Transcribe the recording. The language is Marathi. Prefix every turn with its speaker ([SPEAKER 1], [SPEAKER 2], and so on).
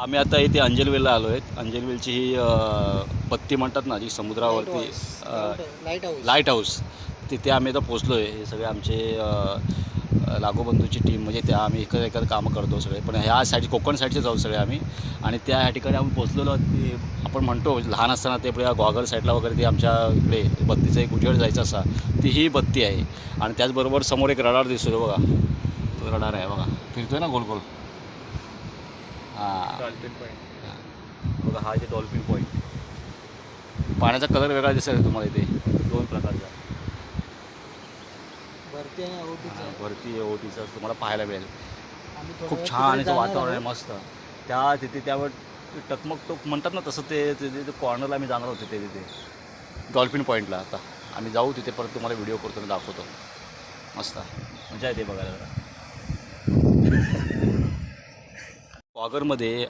[SPEAKER 1] आम्ही आता इथे अंजनवेलला आलो आहेत. अंजनवेलची ही बत्ती म्हणतात ना, जी समुद्रावरती लाईट हाऊस, तिथे आम्ही आता पोचलो आहे. हे सगळे आमचे लागोबंधूची टीम, म्हणजे त्या आम्ही एकत्र कामं करतो सगळे. पण ह्या साईड कोकण साईडचे जाऊ सगळे आम्ही. आणि त्या ठिकाणी आम्ही पोचलेलो ते आपण म्हणतो लहान असताना ते आपल्या घॉगल साईडला वगैरे ते आमच्या इकडे बत्तीचा एक उजेड जायचा असा, ती ही बत्ती आहे. आणि त्याचबरोबर समोर एक रडार दिसतो बघा, तो रडार आहे बघा, फिरतोय ना गोल गोल. हां बघा, हा इथे डॉल्फिन पॉईंट. पाण्याचा कलर वेगळा दिसेल तुम्हाला इथे, 2 प्रकारचा, वरती ओटीचा तुम्हाला पाहायला मिळेल. खूप छान याचं वातावरण आहे, मस्त. तिथे त्यावर टकमक टोक म्हणतात ना, तसं ते तिथे कॉर्नरला आम्ही जाणार होते तिथे डॉल्फिन पॉईंटला. आता आम्ही जाऊ तिथे, परत तुम्हाला व्हिडिओ करतो दाखवतो. मस्त मजा येते बघायला. वागरमध्ये